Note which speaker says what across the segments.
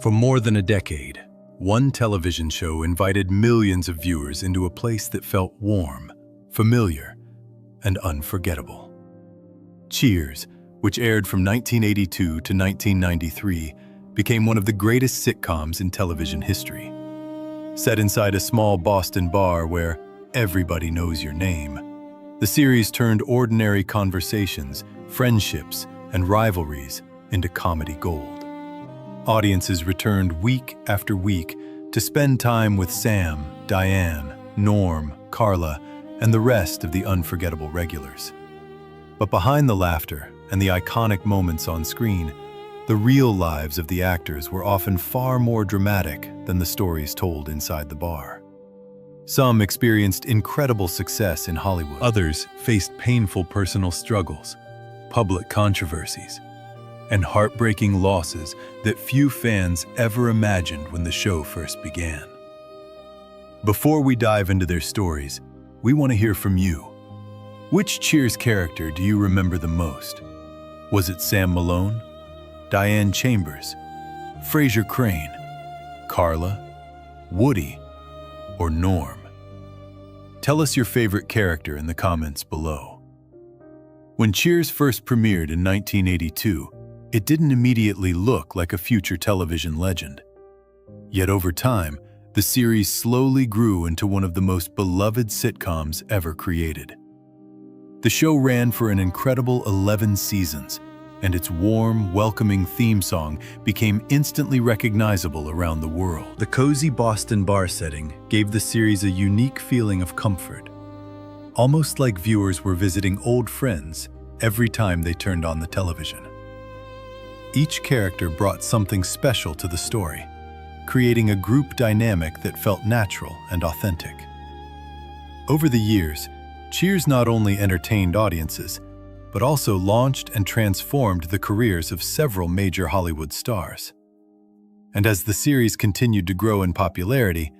Speaker 1: For more than a decade, one television show invited millions of viewers into a place that felt warm, familiar, and unforgettable. Cheers, which aired from 1982 to 1993, became one of the greatest sitcoms in television history. Set inside a small Boston bar where everybody knows your name, the series turned ordinary conversations, friendships, and rivalries into comedy gold. Audiences returned week after week to spend time with Sam, Diane, Norm, Carla, and the rest of the unforgettable regulars. But behind the laughter and the iconic moments on screen, the real lives of the actors were often far more dramatic than the stories told inside the bar. Some experienced incredible success in Hollywood. Others faced painful personal struggles, public controversies, and heartbreaking losses that few fans ever imagined when the show first began. Before we dive into their stories, we want to hear from you. Which Cheers character do you remember the most? Was it Sam Malone, Diane Chambers, Frasier Crane, Carla, Woody, or Norm? Tell us your favorite character in the comments below. When Cheers first premiered in 1982, it didn't immediately look like a future television legend. Yet over time, the series slowly grew into one of the most beloved sitcoms ever created. The show ran for an incredible 11 seasons, and its warm, welcoming theme song became instantly recognizable around the world. The cozy Boston bar setting gave the series a unique feeling of comfort, almost like viewers were visiting old friends every time they turned on the television. Each character brought something special to the story, creating a group dynamic that felt natural and authentic. Over the years, Cheers not only entertained audiences, but also launched and transformed the careers of several major Hollywood stars. And as the series continued to grow in popularity,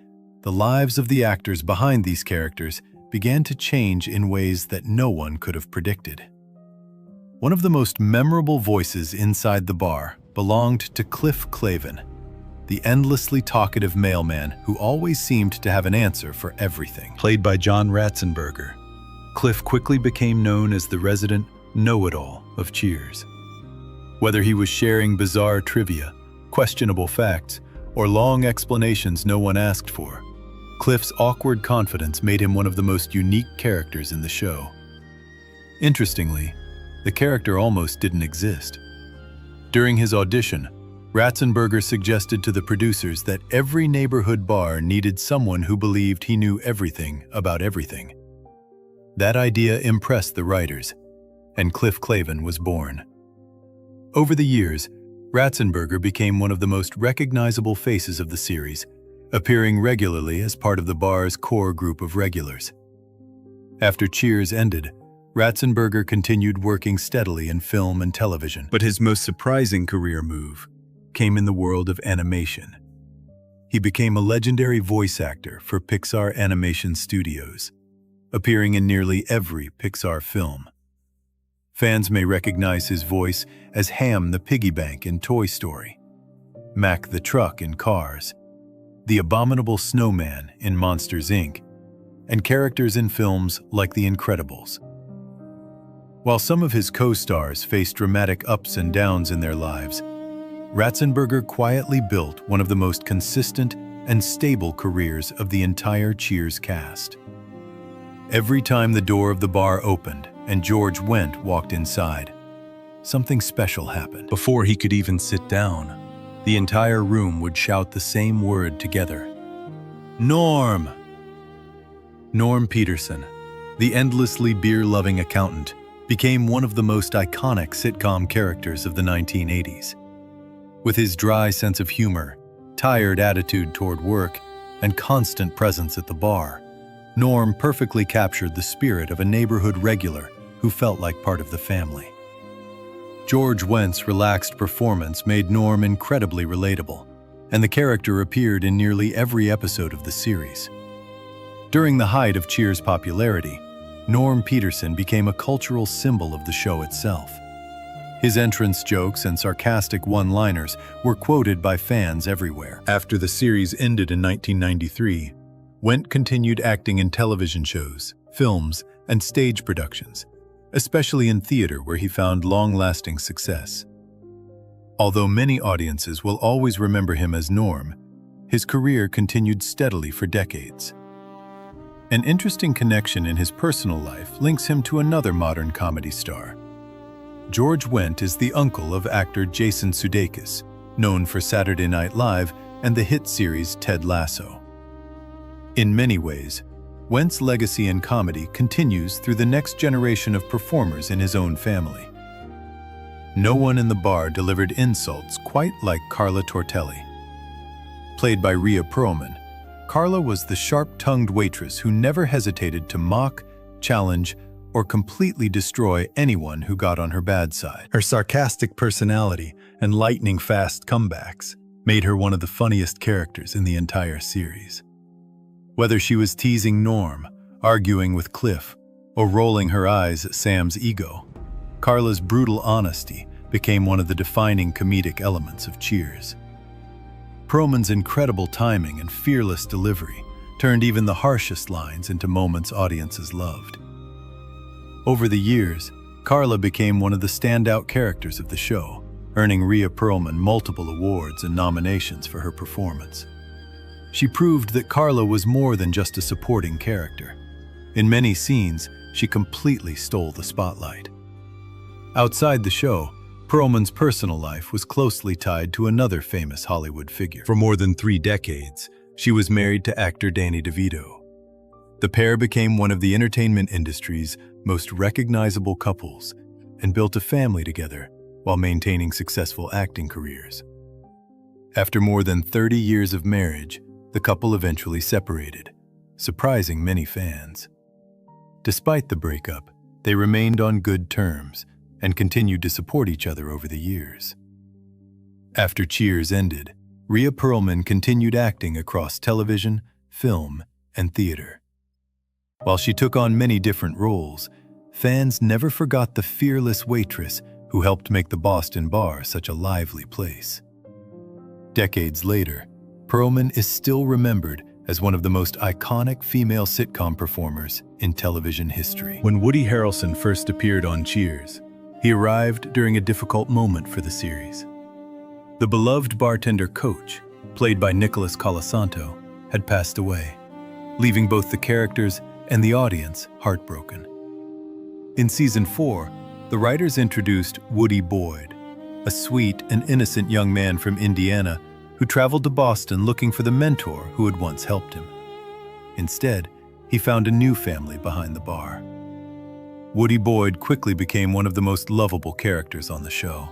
Speaker 1: the lives of the actors behind these characters began to change in ways that no one could have predicted. One of the most memorable voices inside the bar belonged to Cliff Clavin, the endlessly talkative mailman who always seemed to have an answer for everything. Played by John Ratzenberger, Cliff quickly became known as the resident know-it-all of Cheers. Whether he was sharing bizarre trivia, questionable facts, or long explanations no one asked for, Cliff's awkward confidence made him one of the most unique characters in the show. Interestingly, the character almost didn't exist. During his audition, Ratzenberger suggested to the producers that every neighborhood bar needed someone who believed he knew everything about everything. That idea impressed the writers, and Cliff Clavin was born. Over the years, Ratzenberger became one of the most recognizable faces of the series, appearing regularly as part of the bar's core group of regulars. After Cheers ended, Ratzenberger continued working steadily in film and television. But his most surprising career move came in the world of animation. He became a legendary voice actor for Pixar Animation Studios, appearing in nearly every Pixar film. Fans may recognize his voice as Ham the piggy bank in Toy Story, Mac the truck in Cars, the abominable snowman in Monsters, Inc., and characters in films like The Incredibles. While some of his co-stars faced dramatic ups and downs in their lives, Ratzenberger quietly built one of the most consistent and stable careers of the entire Cheers cast. Every time the door of the bar opened and George Wendt walked inside, something special happened. Before he could even sit down, the entire room would shout the same word together: Norm! Norm Peterson, the endlessly beer-loving accountant, became one of the most iconic sitcom characters of the 1980s. With his dry sense of humor, tired attitude toward work, and constant presence at the bar, Norm perfectly captured the spirit of a neighborhood regular who felt like part of the family. George Wendt's relaxed performance made Norm incredibly relatable, and the character appeared in nearly every episode of the series. During the height of Cheers' popularity, Norm Peterson became a cultural symbol of the show itself. His entrance jokes and sarcastic one-liners were quoted by fans everywhere. After the series ended in 1993, Wendt continued acting in television shows, films, and stage productions, especially in theater where he found long-lasting success. Although many audiences will always remember him as Norm, his career continued steadily for decades. An interesting connection in his personal life links him to another modern comedy star. George Wendt is the uncle of actor Jason Sudeikis, known for Saturday Night Live and the hit series Ted Lasso. In many ways, Wendt's legacy in comedy continues through the next generation of performers in his own family. No one in the bar delivered insults quite like Carla Tortelli. Played by Rhea Perlman, Carla was the sharp-tongued waitress who never hesitated to mock, challenge, or completely destroy anyone who got on her bad side. Her sarcastic personality and lightning-fast comebacks made her one of the funniest characters in the entire series. Whether she was teasing Norm, arguing with Cliff, or rolling her eyes at Sam's ego, Carla's brutal honesty became one of the defining comedic elements of Cheers. Perlman's incredible timing and fearless delivery turned even the harshest lines into moments audiences loved. Over the years, Carla became one of the standout characters of the show, earning Rhea Perlman multiple awards and nominations for her performance. She proved that Carla was more than just a supporting character. In many scenes, she completely stole the spotlight. Outside the show, Perlman's personal life was closely tied to another famous Hollywood figure. For more than 3 decades, she was married to actor Danny DeVito. The pair became one of the entertainment industry's most recognizable couples and built a family together while maintaining successful acting careers. After more than 30 years of marriage, the couple eventually separated, surprising many fans. Despite the breakup, they remained on good terms and continued to support each other over the years. After Cheers ended, Rhea Perlman continued acting across television, film, and theater. While she took on many different roles, fans never forgot the fearless waitress who helped make the Boston bar such a lively place. Decades later, Perlman is still remembered as one of the most iconic female sitcom performers in television history. When Woody Harrelson first appeared on Cheers, he arrived during a difficult moment for the series. The beloved bartender Coach, played by Nicholas Colasanto, had passed away, leaving both the characters and the audience heartbroken. In Season 4, the writers introduced Woody Boyd, a sweet and innocent young man from Indiana who traveled to Boston looking for the mentor who had once helped him. Instead, he found a new family behind the bar. Woody Boyd quickly became one of the most lovable characters on the show.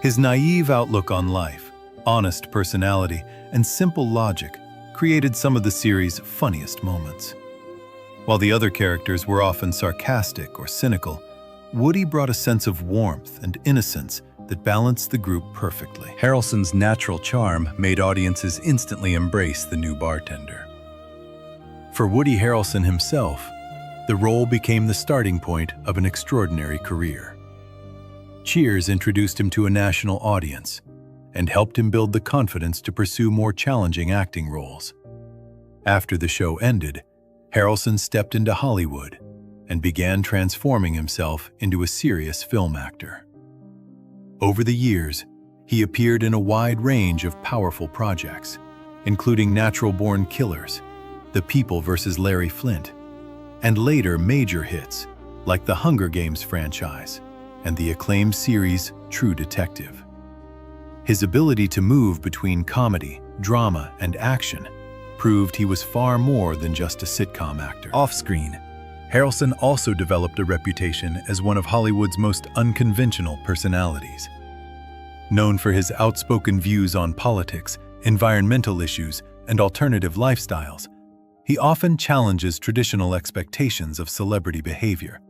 Speaker 1: His naive outlook on life, honest personality, and simple logic created some of the series' funniest moments. While the other characters were often sarcastic or cynical, Woody brought a sense of warmth and innocence that balanced the group perfectly. Harrelson's natural charm made audiences instantly embrace the new bartender. For Woody Harrelson himself, the role became the starting point of an extraordinary career. Cheers introduced him to a national audience and helped him build the confidence to pursue more challenging acting roles. After the show ended, Harrelson stepped into Hollywood and began transforming himself into a serious film actor. Over the years, he appeared in a wide range of powerful projects, including Natural Born Killers, The People vs. Larry Flint, and later major hits like the Hunger Games franchise and the acclaimed series True Detective. His ability to move between comedy, drama, and action proved he was far more than just a sitcom actor. Off-screen, Harrelson also developed a reputation as one of Hollywood's most unconventional personalities. Known for his outspoken views on politics, environmental issues, and alternative lifestyles, he often challenges traditional expectations of celebrity behavior.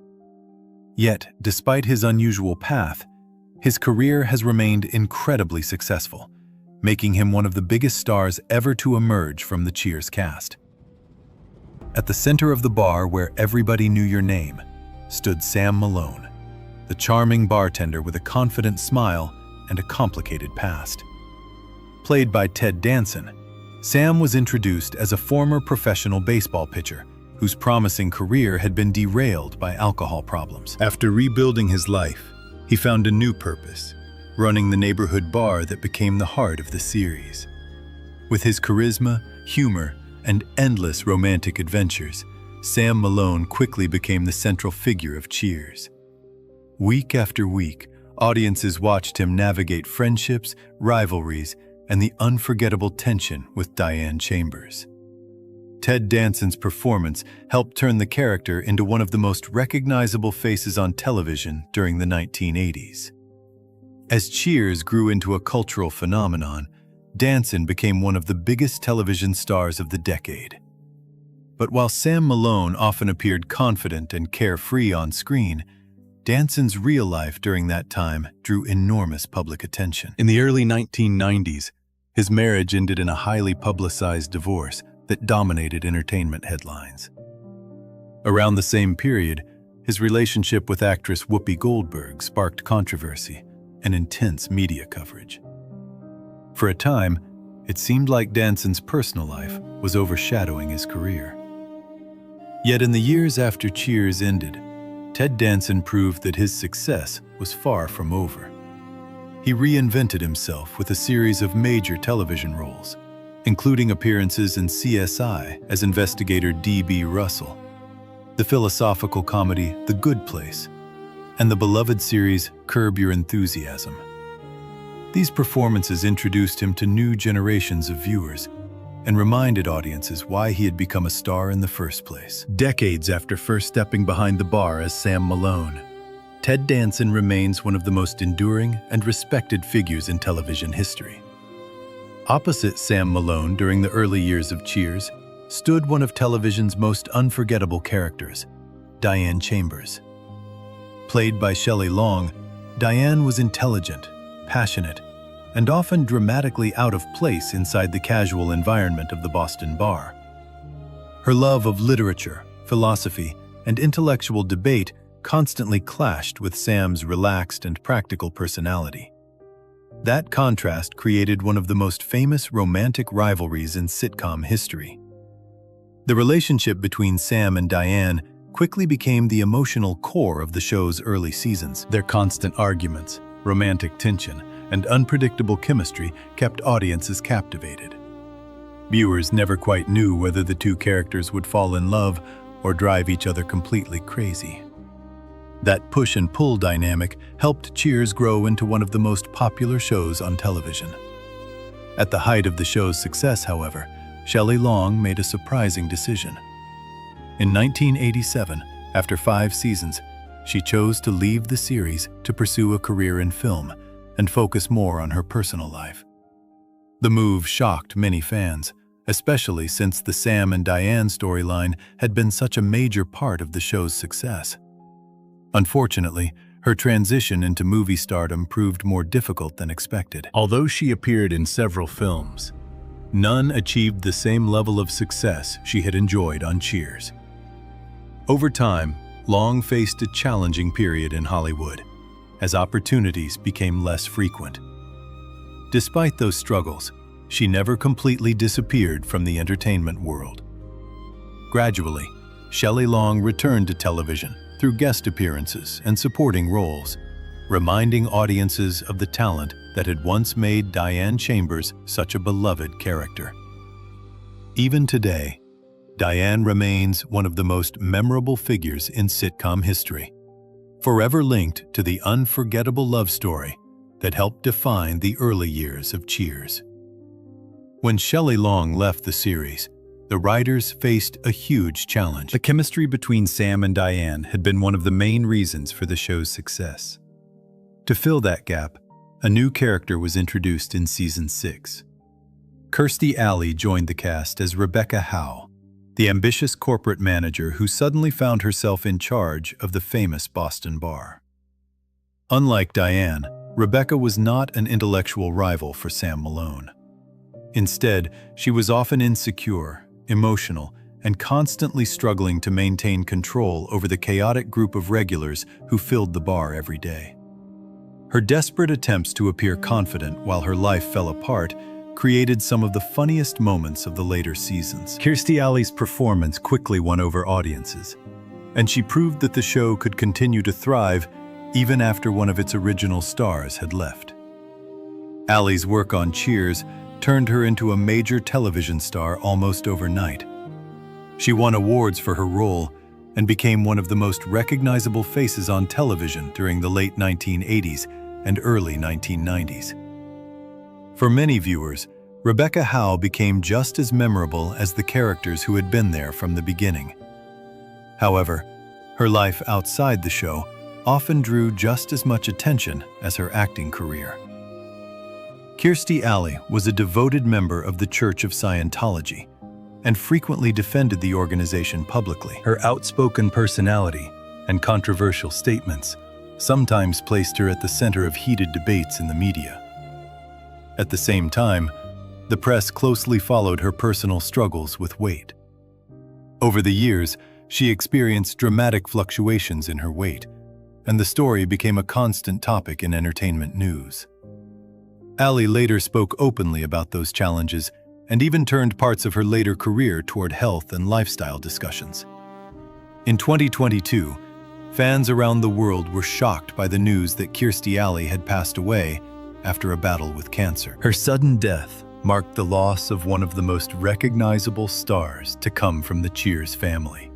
Speaker 1: Yet, despite his unusual path, his career has remained incredibly successful, making him one of the biggest stars ever to emerge from the Cheers cast. At the center of the bar where everybody knew your name stood Sam Malone, the charming bartender with a confident smile and a complicated past. Played by Ted Danson, Sam was introduced as a former professional baseball pitcher whose promising career had been derailed by alcohol problems. After rebuilding his life, he found a new purpose, running the neighborhood bar that became the heart of the series. With his charisma, humor, and endless romantic adventures, Sam Malone quickly became the central figure of Cheers. Week after week, audiences watched him navigate friendships, rivalries, and the unforgettable tension with Diane Chambers. Ted Danson's performance helped turn the character into one of the most recognizable faces on television during the 1980s. As Cheers grew into a cultural phenomenon, Danson became one of the biggest television stars of the decade. But while Sam Malone often appeared confident and carefree on screen, Danson's real life during that time drew enormous public attention. In the early 1990s, his marriage ended in a highly publicized divorce that dominated entertainment headlines. Around the same period, his relationship with actress Whoopi Goldberg sparked controversy and intense media coverage. For a time, it seemed like Danson's personal life was overshadowing his career. Yet in the years after Cheers ended, Ted Danson proved that his success was far from over. He reinvented himself with a series of major television roles, including appearances in CSI as investigator D.B. Russell, the philosophical comedy The Good Place, and the beloved series Curb Your Enthusiasm. These performances introduced him to new generations of viewers and reminded audiences why he had become a star in the first place. Decades after first stepping behind the bar as Sam Malone, Ted Danson remains one of the most enduring and respected figures in television history. Opposite Sam Malone during the early years of Cheers stood one of television's most unforgettable characters, Diane Chambers. Played by Shelley Long, Diane was intelligent, passionate, and often dramatically out of place inside the casual environment of the Boston bar. Her love of literature, philosophy, and intellectual debate constantly clashed with Sam's relaxed and practical personality. That contrast created one of the most famous romantic rivalries in sitcom history. The relationship between Sam and Diane quickly became the emotional core of the show's early seasons. Their constant arguments, romantic tension, and unpredictable chemistry kept audiences captivated. Viewers never quite knew whether the two characters would fall in love or drive each other completely crazy. That push and pull dynamic helped Cheers grow into one of the most popular shows on television. At the height of the show's success, however, Shelley Long made a surprising decision. In 1987, after 5 seasons, she chose to leave the series to pursue a career in film and focus more on her personal life. The move shocked many fans, especially since the Sam and Diane storyline had been such a major part of the show's success. Unfortunately, her transition into movie stardom proved more difficult than expected. Although she appeared in several films, none achieved the same level of success she had enjoyed on Cheers. Over time, Long faced a challenging period in Hollywood, as opportunities became less frequent. Despite those struggles, she never completely disappeared from the entertainment world. Gradually, Shelley Long returned to television through guest appearances and supporting roles, reminding audiences of the talent that had once made Diane Chambers such a beloved character. Even today, Diane remains one of the most memorable figures in sitcom history, forever linked to the unforgettable love story that helped define the early years of Cheers. When Shelley Long left the series, the writers faced a huge challenge. The chemistry between Sam and Diane had been one of the main reasons for the show's success. To fill that gap, a new character was introduced in season 6. Kirstie Alley joined the cast as Rebecca Howe, the ambitious corporate manager who suddenly found herself in charge of the famous Boston bar. Unlike Diane, Rebecca was not an intellectual rival for Sam Malone. Instead, she was often insecure, emotional, and constantly struggling to maintain control over the chaotic group of regulars who filled the bar every day. Her desperate attempts to appear confident while her life fell apart created some of the funniest moments of the later seasons. Kirstie Alley's performance quickly won over audiences, and she proved that the show could continue to thrive even after one of its original stars had left. Alley's work on Cheers turned her into a major television star almost overnight. She won awards for her role and became one of the most recognizable faces on television during the late 1980s and early 1990s. For many viewers, Rebecca Howe became just as memorable as the characters who had been there from the beginning. However, her life outside the show often drew just as much attention as her acting career. Kirstie Alley was a devoted member of the Church of Scientology and frequently defended the organization publicly. Her outspoken personality and controversial statements sometimes placed her at the center of heated debates in the media. At the same time, the press closely followed her personal struggles with weight. Over the years, she experienced dramatic fluctuations in her weight, and the story became a constant topic in entertainment news. Alley later spoke openly about those challenges and even turned parts of her later career toward health and lifestyle discussions. In 2022, fans around the world were shocked by the news that Kirstie Alley had passed away after a battle with cancer. Her sudden death marked the loss of one of the most recognizable stars to come from the Cheers family.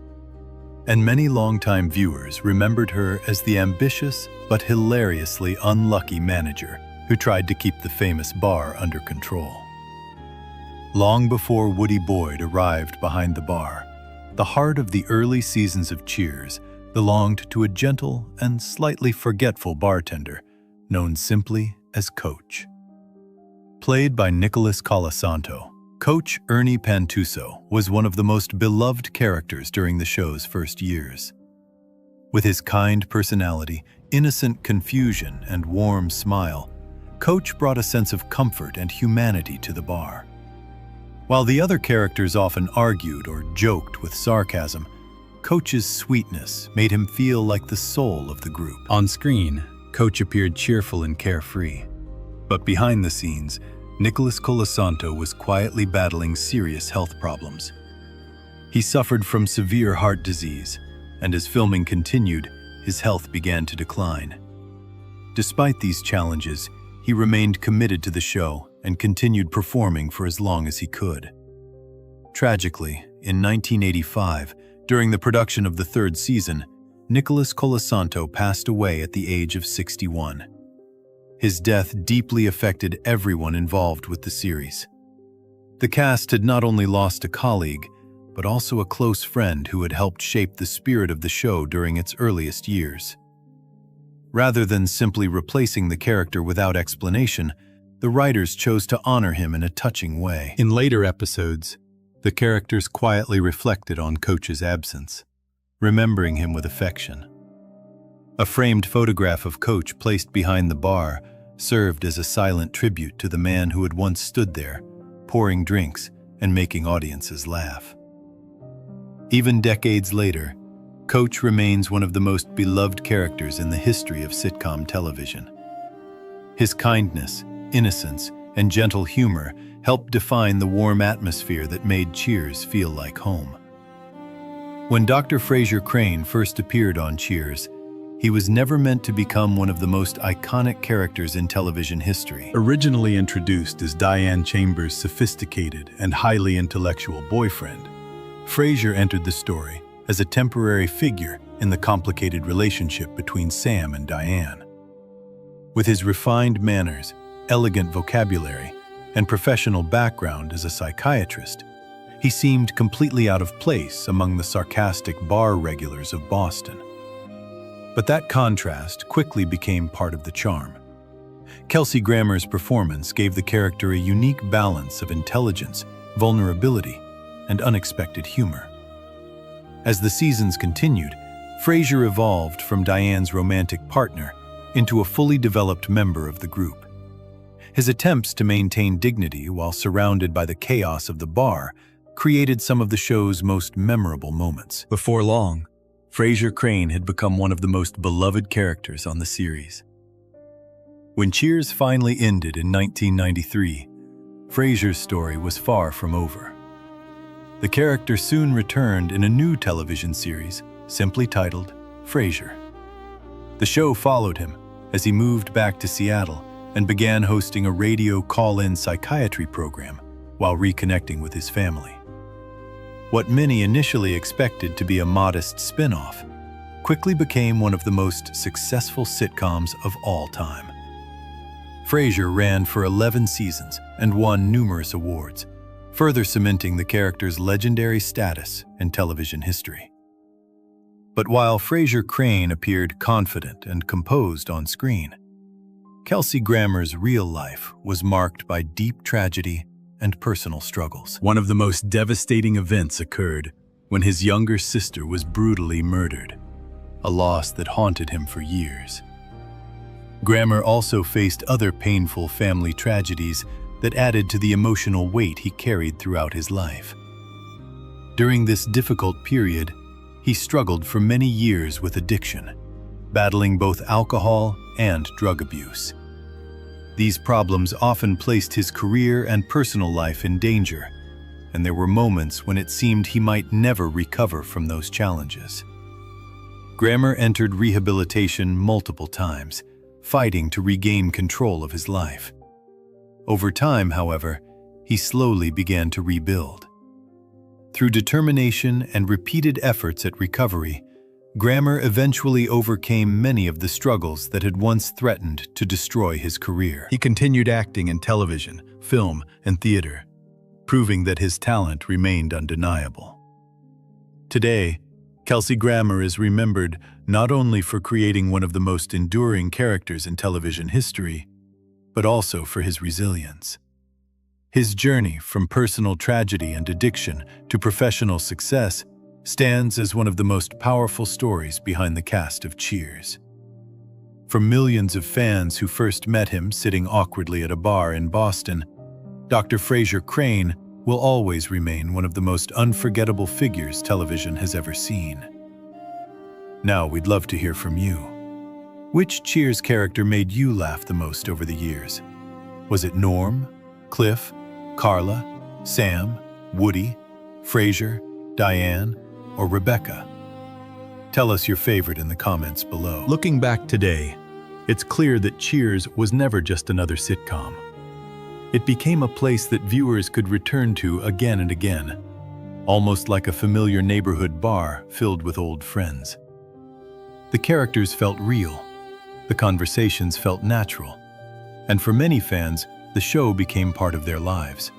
Speaker 1: And many longtime viewers remembered her as the ambitious but hilariously unlucky manager who tried to keep the famous bar under control. Long before Woody Boyd arrived behind the bar, the heart of the early seasons of Cheers belonged to a gentle and slightly forgetful bartender known simply as Coach. Played by Nicholas Colasanto, Coach Ernie Pantuso was one of the most beloved characters during the show's first years. With his kind personality, innocent confusion, and warm smile, Coach brought a sense of comfort and humanity to the bar. While the other characters often argued or joked with sarcasm, Coach's sweetness made him feel like the soul of the group. On screen, Coach appeared cheerful and carefree. But behind the scenes, Nicholas Colasanto was quietly battling serious health problems. He suffered from severe heart disease, and as filming continued, his health began to decline. Despite these challenges, he remained committed to the show and continued performing for as long as he could. Tragically, in 1985, during the production of the third season, Nicholas Colasanto passed away at the age of 61. His death deeply affected everyone involved with the series. The cast had not only lost a colleague, but also a close friend who had helped shape the spirit of the show during its earliest years. Rather than simply replacing the character without explanation, the writers chose to honor him in a touching way. In later episodes, the characters quietly reflected on Coach's absence, remembering him with affection. A framed photograph of Coach placed behind the bar served as a silent tribute to the man who had once stood there, pouring drinks and making audiences laugh. Even decades later, Coach remains one of the most beloved characters in the history of sitcom television. His kindness, innocence, and gentle humor helped define the warm atmosphere that made Cheers feel like home. When Dr. Frasier Crane first appeared on Cheers, he was never meant to become one of the most iconic characters in television history. Originally introduced as Diane Chambers' sophisticated and highly intellectual boyfriend, Frasier entered the story as a temporary figure in the complicated relationship between Sam and Diane. With his refined manners, elegant vocabulary, and professional background as a psychiatrist, he seemed completely out of place among the sarcastic bar regulars of Boston. But that contrast quickly became part of the charm. Kelsey Grammer's performance gave the character a unique balance of intelligence, vulnerability, and unexpected humor. As the seasons continued, Frasier evolved from Diane's romantic partner into a fully developed member of the group. His attempts to maintain dignity while surrounded by the chaos of the bar created some of the show's most memorable moments. Before long, Frasier Crane had become one of the most beloved characters on the series. When Cheers finally ended in 1993, Frasier's story was far from over. The character soon returned in a new television series, simply titled Frasier. The show followed him as he moved back to Seattle and began hosting a radio call-in psychiatry program while reconnecting with his family. What many initially expected to be a modest spin-off quickly became one of the most successful sitcoms of all time. Frasier ran for 11 seasons and won numerous awards, further cementing the character's legendary status in television history. But while Frasier Crane appeared confident and composed on screen, Kelsey Grammer's real life was marked by deep tragedy and personal struggles. One of the most devastating events occurred when his younger sister was brutally murdered, a loss that haunted him for years. Grammer also faced other painful family tragedies that added to the emotional weight he carried throughout his life. During this difficult period, he struggled for many years with addiction, battling both alcohol and drug abuse. These problems often placed his career and personal life in danger, and there were moments when it seemed he might never recover from those challenges. Grammer entered rehabilitation multiple times, fighting to regain control of his life. Over time, however, he slowly began to rebuild. Through determination and repeated efforts at recovery, Grammer eventually overcame many of the struggles that had once threatened to destroy his career. He continued acting in television, film, and theater, proving that his talent remained undeniable. Today, Kelsey Grammer is remembered not only for creating one of the most enduring characters in television history, but also for his resilience. His journey from personal tragedy and addiction to professional success stands as one of the most powerful stories behind the cast of Cheers. For millions of fans who first met him sitting awkwardly at a bar in Boston, Dr. Frasier Crane will always remain one of the most unforgettable figures television has ever seen. Now we'd love to hear from you. Which Cheers character made you laugh the most over the years? Was it Norm, Cliff, Carla, Sam, Woody, Frasier, Diane, or Rebecca? Tell us your favorite in the comments below. Looking back today, it's clear that Cheers was never just another sitcom. It became a place that viewers could return to again and again, almost like a familiar neighborhood bar filled with old friends. The characters felt real, the conversations felt natural, and for many fans, the show became part of their lives.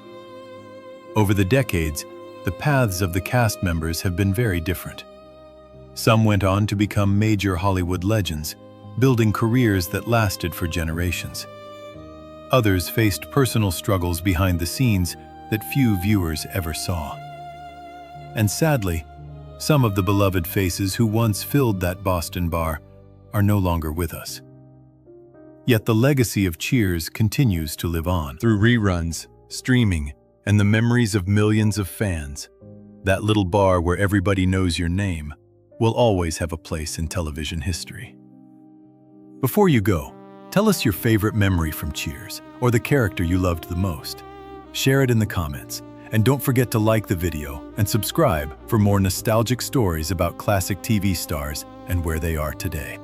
Speaker 1: Over the decades, the paths of the cast members have been very different. Some went on to become major Hollywood legends, building careers that lasted for generations. Others faced personal struggles behind the scenes that few viewers ever saw. And sadly, some of the beloved faces who once filled that Boston bar are no longer with us. Yet the legacy of Cheers continues to live on. Through reruns, streaming, and the memories of millions of fans, that little bar where everybody knows your name will always have a place in television history. Before you go, tell us your favorite memory from Cheers or the character you loved the most. Share it in the comments, and don't forget to like the video and subscribe for more nostalgic stories about classic TV stars and where they are today.